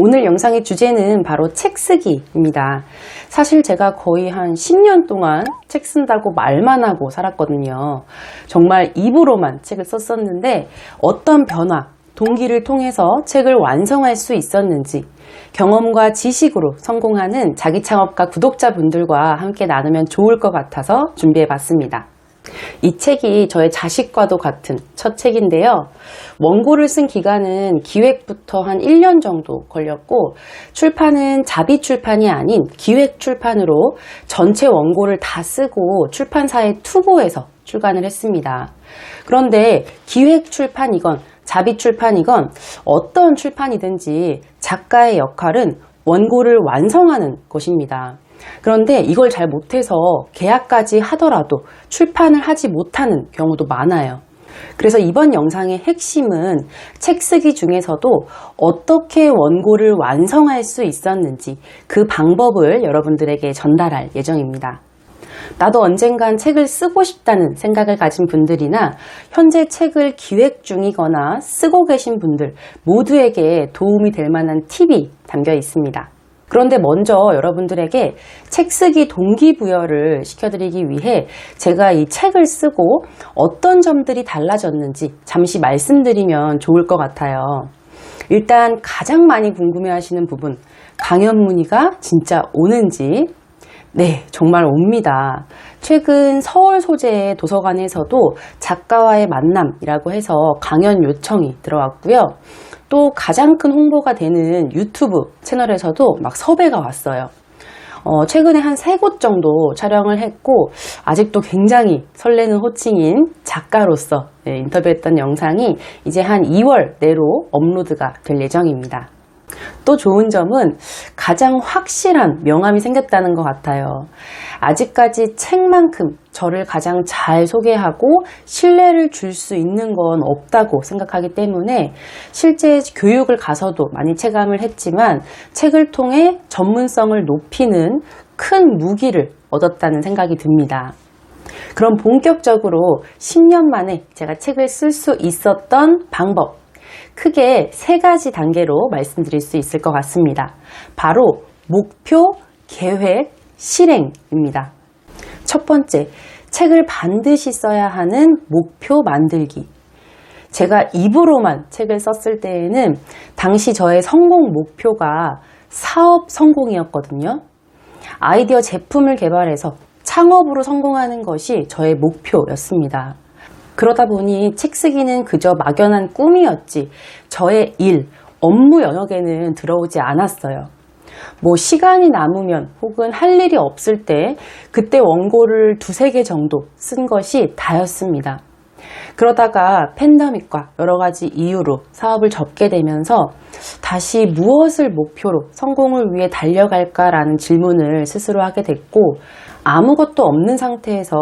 오늘 영상의 주제는 바로 책 쓰기입니다. 사실 제가 거의 한 10년 동안 책 쓴다고 말만 하고 살았거든요. 정말 입으로만 책을 썼었는데 어떤 변화, 동기를 통해서 책을 완성할 수 있었는지 경험과 지식으로 성공하는 자기창업가 구독자분들과 함께 나누면 좋을 것 같아서 준비해봤습니다. 이 책이 저의 자식과도 같은 첫 책인데요. 원고를 쓴 기간은 기획부터 한 1년 정도 걸렸고 출판은 자비출판이 아닌 기획출판으로 전체 원고를 다 쓰고 출판사에 투고해서 출간을 했습니다. 그런데 기획출판이건 자비출판이건 어떤 출판이든지 작가의 역할은 원고를 완성하는 것입니다. 그런데 이걸 잘 못해서 계약까지 하더라도 출판을 하지 못하는 경우도 많아요. 그래서 이번 영상의 핵심은 책 쓰기 중에서도 어떻게 원고를 완성할 수 있었는지 그 방법을 여러분들에게 전달할 예정입니다. 나도 언젠간 책을 쓰고 싶다는 생각을 가진 분들이나 현재 책을 기획 중이거나 쓰고 계신 분들 모두에게 도움이 될 만한 팁이 담겨 있습니다. 그런데 먼저 여러분들에게 책 쓰기 동기부여를 시켜드리기 위해 제가 이 책을 쓰고 어떤 점들이 달라졌는지 잠시 말씀드리면 좋을 것 같아요. 일단 가장 많이 궁금해하시는 부분, 강연 문의가 진짜 오는지. 네, 정말 옵니다. 최근 서울 소재의 도서관에서도 작가와의 만남이라고 해서 강연 요청이 들어왔고요. 또 가장 큰 홍보가 되는 유튜브 채널에서도 막 섭외가 왔어요. 최근에 한 3곳 정도 촬영을 했고 아직도 굉장히 설레는 호칭인 작가로서 인터뷰했던 영상이 이제 한 2월 내로 업로드가 될 예정입니다. 또 좋은 점은 가장 확실한 명함이 생겼다는 것 같아요. 아직까지 책만큼 저를 가장 잘 소개하고 신뢰를 줄 수 있는 건 없다고 생각하기 때문에 실제 교육을 가서도 많이 체감을 했지만 책을 통해 전문성을 높이는 큰 무기를 얻었다는 생각이 듭니다. 그럼 본격적으로 10년 만에 제가 책을 쓸 수 있었던 방법, 크게 3가지 단계로 말씀드릴 수 있을 것 같습니다. 바로 목표, 계획, 실행입니다. 첫 번째, 책을 반드시 써야 하는 목표 만들기. 제가 입으로만 책을 썼을 때에는 당시 저의 성공 목표가 사업 성공이었거든요. 아이디어 제품을 개발해서 창업으로 성공하는 것이 저의 목표였습니다. 그러다 보니 책 쓰기는 그저 막연한 꿈이었지 저의 일, 업무 영역에는 들어오지 않았어요. 시간이 남으면 혹은 할 일이 없을 때 그때 원고를 2-3개 정도 쓴 것이 다였습니다. 그러다가 팬데믹과 여러 가지 이유로 사업을 접게 되면서 다시 무엇을 목표로 성공을 위해 달려갈까라는 질문을 스스로 하게 됐고 아무것도 없는 상태에서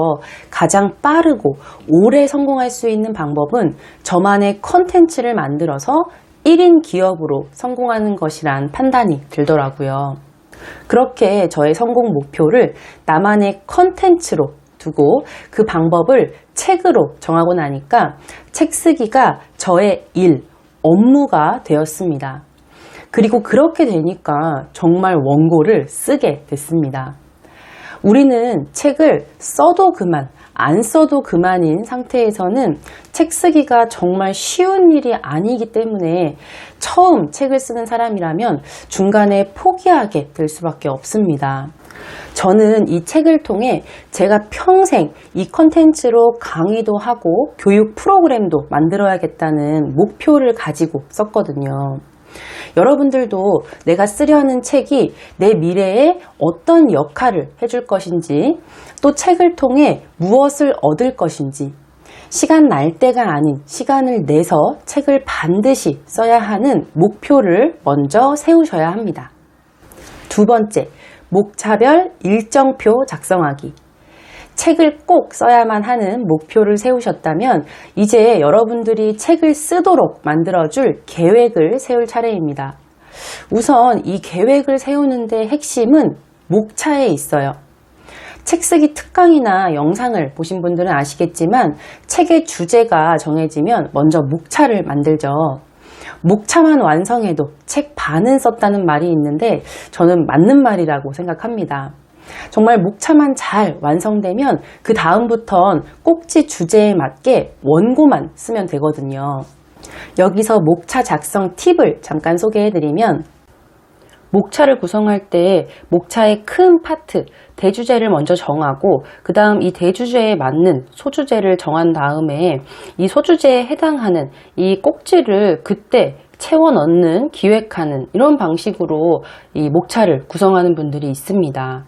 가장 빠르고 오래 성공할 수 있는 방법은 저만의 컨텐츠를 만들어서 1인 기업으로 성공하는 것이란 판단이 들더라고요. 그렇게 저의 성공 목표를 나만의 컨텐츠로 두고 그 방법을 책으로 정하고 나니까 책 쓰기가 저의 일, 업무가 되었습니다. 그리고 그렇게 되니까 정말 원고를 쓰게 됐습니다. 우리는 책을 써도 그만, 안 써도 그만인 상태에서는 책 쓰기가 정말 쉬운 일이 아니기 때문에 처음 책을 쓰는 사람이라면 중간에 포기하게 될 수밖에 없습니다. 저는 이 책을 통해 제가 평생 이 컨텐츠로 강의도 하고 교육 프로그램도 만들어야겠다는 목표를 가지고 썼거든요. 여러분들도 내가 쓰려는 책이 내 미래에 어떤 역할을 해줄 것인지, 또 책을 통해 무엇을 얻을 것인지, 시간 날 때가 아닌 시간을 내서 책을 반드시 써야 하는 목표를 먼저 세우셔야 합니다. 2번째, 목차별 일정표 작성하기. 책을 꼭 써야만 하는 목표를 세우셨다면 이제 여러분들이 책을 쓰도록 만들어줄 계획을 세울 차례입니다. 우선 이 계획을 세우는데 핵심은 목차에 있어요. 책 쓰기 특강이나 영상을 보신 분들은 아시겠지만 책의 주제가 정해지면 먼저 목차를 만들죠. 목차만 완성해도 책 반은 썼다는 말이 있는데 저는 맞는 말이라고 생각합니다. 정말 목차만 잘 완성되면 그 다음부턴 꼭지 주제에 맞게 원고만 쓰면 되거든요. 여기서 목차 작성 팁을 잠깐 소개해드리면, 목차를 구성할 때 목차의 큰 파트, 대주제를 먼저 정하고 그 다음 이 대주제에 맞는 소주제를 정한 다음에 이 소주제에 해당하는 이 꼭지를 그때 채워 넣는, 기획하는 이런 방식으로 이 목차를 구성하는 분들이 있습니다.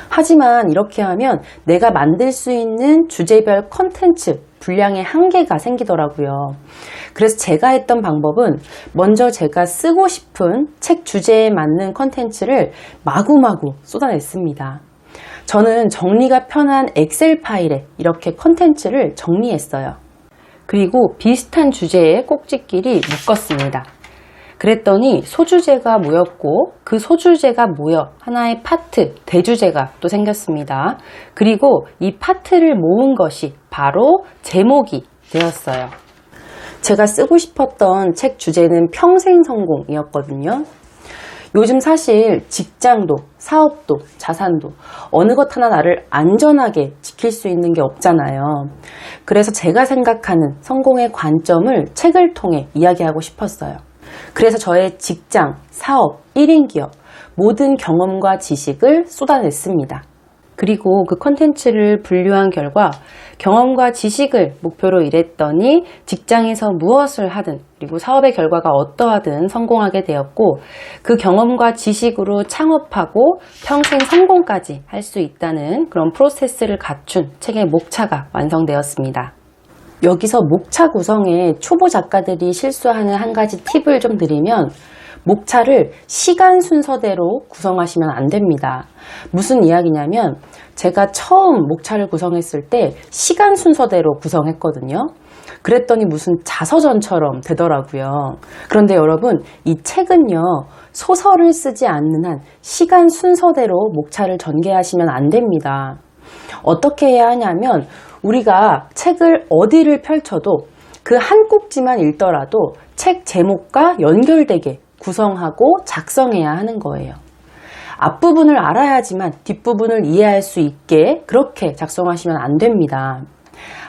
하지만 이렇게 하면 내가 만들 수 있는 주제별 컨텐츠 분량의 한계가 생기더라고요. 그래서 제가 했던 방법은 먼저 제가 쓰고 싶은 책 주제에 맞는 컨텐츠를 마구마구 쏟아냈습니다. 저는 정리가 편한 엑셀 파일에 이렇게 컨텐츠를 정리했어요. 그리고 비슷한 주제의 꼭지끼리 묶었습니다. 그랬더니 소주제가 모였고 그 소주제가 모여 하나의 파트, 대주제가 또 생겼습니다. 그리고 이 파트를 모은 것이 바로 제목이 되었어요. 제가 쓰고 싶었던 책 주제는 평생 성공이었거든요. 요즘 사실 직장도, 사업도, 자산도 어느 것 하나 나를 안전하게 지킬 수 있는 게 없잖아요. 그래서 제가 생각하는 성공의 관점을 책을 통해 이야기하고 싶었어요. 그래서 저의 직장, 사업, 1인 기업 모든 경험과 지식을 쏟아냈습니다. 그리고 그 컨텐츠를 분류한 결과 경험과 지식을 목표로 일했더니 직장에서 무엇을 하든 그리고 사업의 결과가 어떠하든 성공하게 되었고, 그 경험과 지식으로 창업하고 평생 성공까지 할 수 있다는 그런 프로세스를 갖춘 책의 목차가 완성되었습니다. 여기서 목차 구성에 초보 작가들이 실수하는 한 가지 팁을 좀 드리면, 목차를 시간 순서대로 구성하시면 안 됩니다. 무슨 이야기냐면, 제가 처음 목차를 구성했을 때 시간 순서대로 구성했거든요. 그랬더니 무슨 자서전처럼 되더라고요. 그런데 여러분, 이 책은요, 소설을 쓰지 않는 한 시간 순서대로 목차를 전개하시면 안 됩니다. 어떻게 해야 하냐면, 우리가 책을 어디를 펼쳐도 그 한 꼭지만 읽더라도 책 제목과 연결되게 구성하고 작성해야 하는 거예요. 앞부분을 알아야지만 뒷부분을 이해할 수 있게 그렇게 작성하시면 안 됩니다.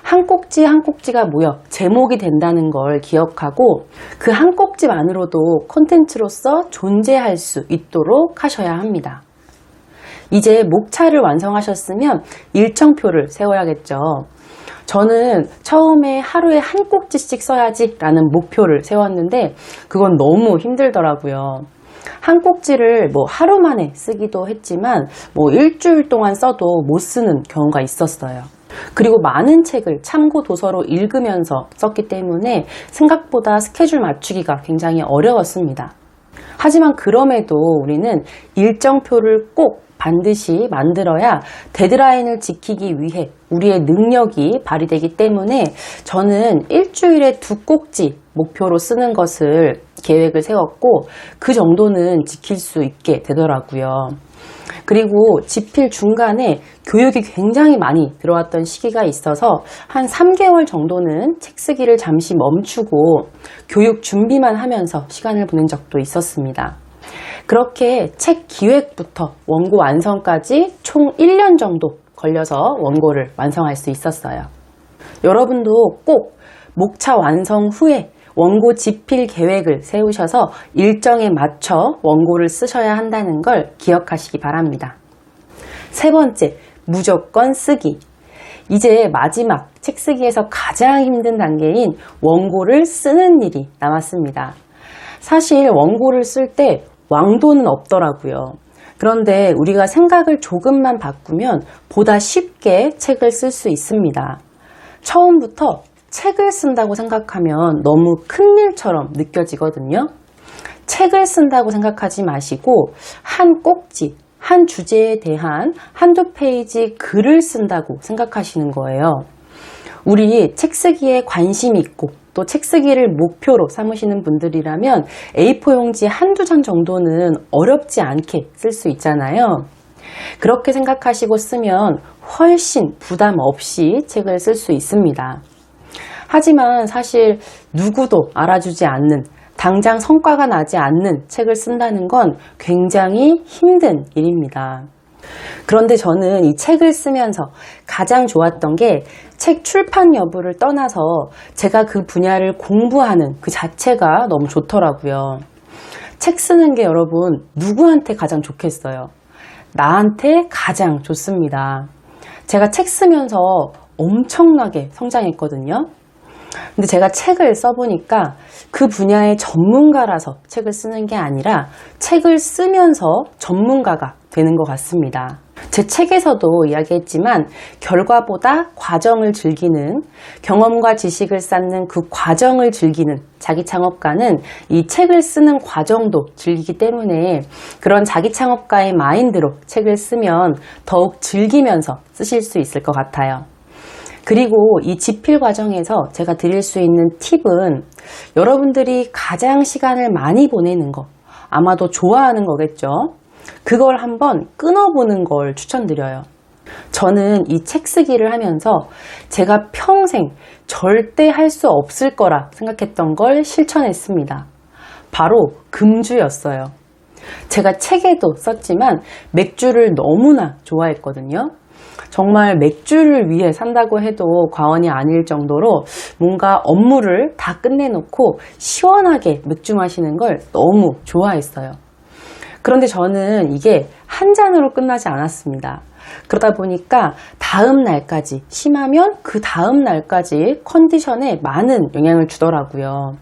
한 꼭지 한 꼭지가 모여 제목이 된다는 걸 기억하고 그 한 꼭지만으로도 콘텐츠로서 존재할 수 있도록 하셔야 합니다. 이제 목차를 완성하셨으면 일정표를 세워야겠죠. 저는 처음에 하루에 한 꼭지씩 써야지 라는 목표를 세웠는데 그건 너무 힘들더라고요. 한 꼭지를 하루 만에 쓰기도 했지만 일주일 동안 써도 못 쓰는 경우가 있었어요. 그리고 많은 책을 참고 도서로 읽으면서 썼기 때문에 생각보다 스케줄 맞추기가 굉장히 어려웠습니다. 하지만 그럼에도 우리는 일정표를 꼭 반드시 만들어야 데드라인을 지키기 위해 우리의 능력이 발휘되기 때문에 저는 일주일에 2꼭지 목표로 쓰는 것을 계획을 세웠고 그 정도는 지킬 수 있게 되더라고요. 그리고 집필 중간에 교육이 굉장히 많이 들어왔던 시기가 있어서 한 3개월 정도는 책 쓰기를 잠시 멈추고 교육 준비만 하면서 시간을 보낸 적도 있었습니다. 그렇게 책 기획부터 원고 완성까지 총 1년 정도 걸려서 원고를 완성할 수 있었어요. 여러분도 꼭 목차 완성 후에 원고 집필 계획을 세우셔서 일정에 맞춰 원고를 쓰셔야 한다는 걸 기억하시기 바랍니다. 세 번째, 무조건 쓰기. 이제 마지막 책 쓰기에서 가장 힘든 단계인 원고를 쓰는 일이 남았습니다. 사실 원고를 쓸 때 왕도는 없더라고요. 그런데 우리가 생각을 조금만 바꾸면 보다 쉽게 책을 쓸 수 있습니다. 처음부터 책을 쓴다고 생각하면 너무 큰일처럼 느껴지거든요. 책을 쓴다고 생각하지 마시고 한 꼭지, 한 주제에 대한 한두 페이지 글을 쓴다고 생각하시는 거예요. 우리 책 쓰기에 관심 있고 또 책 쓰기를 목표로 삼으시는 분들이라면 A4 용지 한두 장 정도는 어렵지 않게 쓸 수 있잖아요. 그렇게 생각하시고 쓰면 훨씬 부담 없이 책을 쓸 수 있습니다. 하지만 사실 누구도 알아주지 않는 당장 성과가 나지 않는 책을 쓴다는 건 굉장히 힘든 일입니다. 그런데 저는 이 책을 쓰면서 가장 좋았던 게 책 출판 여부를 떠나서 제가 그 분야를 공부하는 그 자체가 너무 좋더라고요. 책 쓰는 게 여러분 누구한테 가장 좋겠어요? 나한테 가장 좋습니다. 제가 책 쓰면서 엄청나게 성장했거든요. 근데 제가 책을 써보니까 그 분야의 전문가라서 책을 쓰는 게 아니라 책을 쓰면서 전문가가 되는 것 같습니다. 제 책에서도 이야기했지만 결과보다 과정을 즐기는, 경험과 지식을 쌓는 그 과정을 즐기는 자기 창업가는 이 책을 쓰는 과정도 즐기기 때문에 그런 자기 창업가의 마인드로 책을 쓰면 더욱 즐기면서 쓰실 수 있을 것 같아요. 그리고 이 집필 과정에서 제가 드릴 수 있는 팁은 여러분들이 가장 시간을 많이 보내는 거, 아마도 좋아하는 거겠죠? 그걸 한번 끊어보는 걸 추천드려요. 저는 이 책 쓰기를 하면서 제가 평생 절대 할 수 없을 거라 생각했던 걸 실천했습니다. 바로 금주였어요. 제가 책에도 썼지만 맥주를 너무나 좋아했거든요. 정말 맥주를 위해 산다고 해도 과언이 아닐 정도로 뭔가 업무를 다 끝내놓고 시원하게 맥주 마시는 걸 너무 좋아했어요. 그런데 저는 이게 한 잔으로 끝나지 않았습니다. 그러다 보니까 다음 날까지, 심하면 그 다음 날까지 컨디션에 많은 영향을 주더라고요.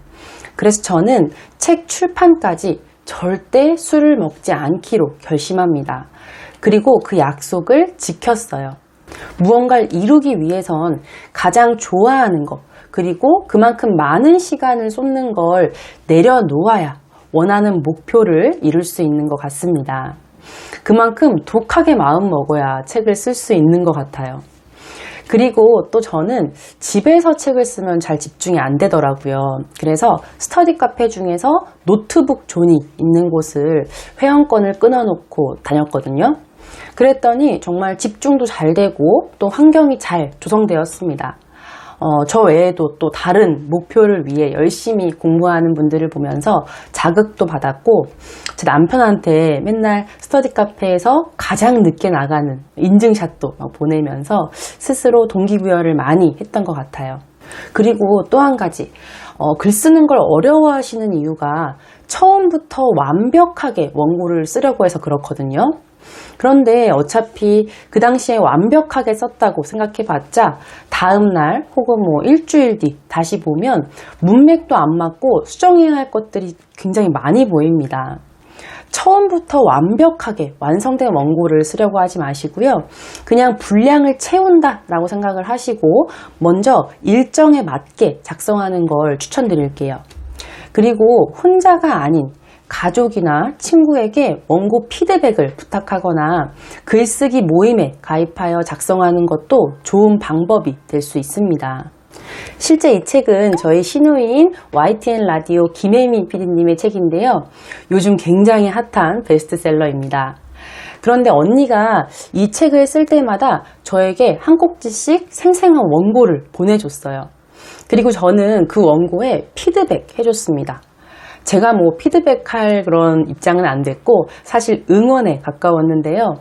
그래서 저는 책 출판까지 절대 술을 먹지 않기로 결심합니다. 그리고 그 약속을 지켰어요. 무언가를 이루기 위해선 가장 좋아하는 것, 그리고 그만큼 많은 시간을 쏟는 걸 내려놓아야 원하는 목표를 이룰 수 있는 것 같습니다. 그만큼 독하게 마음 먹어야 책을 쓸 수 있는 것 같아요. 그리고 또 저는 집에서 책을 쓰면 잘 집중이 안 되더라고요. 그래서 스터디 카페 중에서 노트북 존이 있는 곳을 회원권을 끊어놓고 다녔거든요. 그랬더니 정말 집중도 잘 되고 또 환경이 잘 조성되었습니다. 저 외에도 또 다른 목표를 위해 열심히 공부하는 분들을 보면서 자극도 받았고 제 남편한테 맨날 스터디 카페에서 가장 늦게 나가는 인증샷도 막 보내면서 스스로 동기부여를 많이 했던 것 같아요. 그리고 또 한 가지, 글 쓰는 걸 어려워하시는 이유가 처음부터 완벽하게 원고를 쓰려고 해서 그렇거든요. 그런데 어차피 그 당시에 완벽하게 썼다고 생각해봤자 다음날 혹은 뭐 일주일 뒤 다시 보면 문맥도 안 맞고 수정해야 할 것들이 굉장히 많이 보입니다. 처음부터 완벽하게 완성된 원고를 쓰려고 하지 마시고요. 그냥 분량을 채운다 라고 생각을 하시고 먼저 일정에 맞게 작성하는 걸 추천드릴게요. 그리고 혼자가 아닌 가족이나 친구에게 원고 피드백을 부탁하거나 글쓰기 모임에 가입하여 작성하는 것도 좋은 방법이 될 수 있습니다. 실제 이 책은 저희 시누이인 YTN 라디오 김혜민 PD님의 책인데요. 요즘 굉장히 핫한 베스트셀러입니다. 그런데 언니가 이 책을 쓸 때마다 저에게 한 꼭지씩 생생한 원고를 보내줬어요. 그리고 저는 그 원고에 피드백 해줬습니다. 제가 뭐 피드백할 그런 입장은 안 됐고 사실 응원에 가까웠는데요.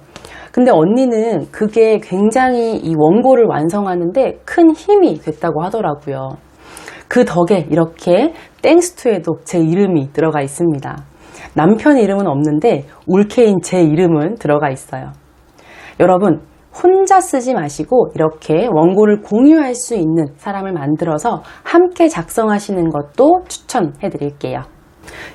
근데 언니는 그게 굉장히 이 원고를 완성하는데 큰 힘이 됐다고 하더라고요. 그 덕에 이렇게 땡스투에도 제 이름이 들어가 있습니다. 남편 이름은 없는데 올케인 제 이름은 들어가 있어요. 여러분, 혼자 쓰지 마시고 이렇게 원고를 공유할 수 있는 사람을 만들어서 함께 작성하시는 것도 추천해 드릴게요.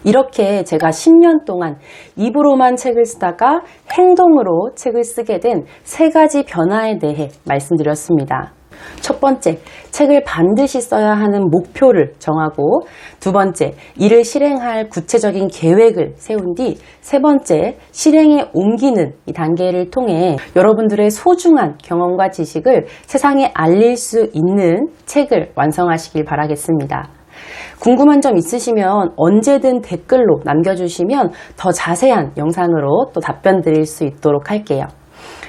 이렇게 제가 10년 동안 입으로만 책을 쓰다가 행동으로 책을 쓰게 된 3가지 변화에 대해 말씀드렸습니다. 첫 번째, 책을 반드시 써야 하는 목표를 정하고, 두 번째, 이를 실행할 구체적인 계획을 세운 뒤, 세 번째, 실행에 옮기는 이 단계를 통해 여러분들의 소중한 경험과 지식을 세상에 알릴 수 있는 책을 완성하시길 바라겠습니다. 궁금한 점 있으시면 언제든 댓글로 남겨주시면 더 자세한 영상으로 또 답변 드릴 수 있도록 할게요.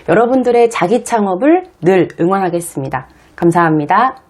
여러분들의 자기 창업을 늘 응원하겠습니다. 감사합니다.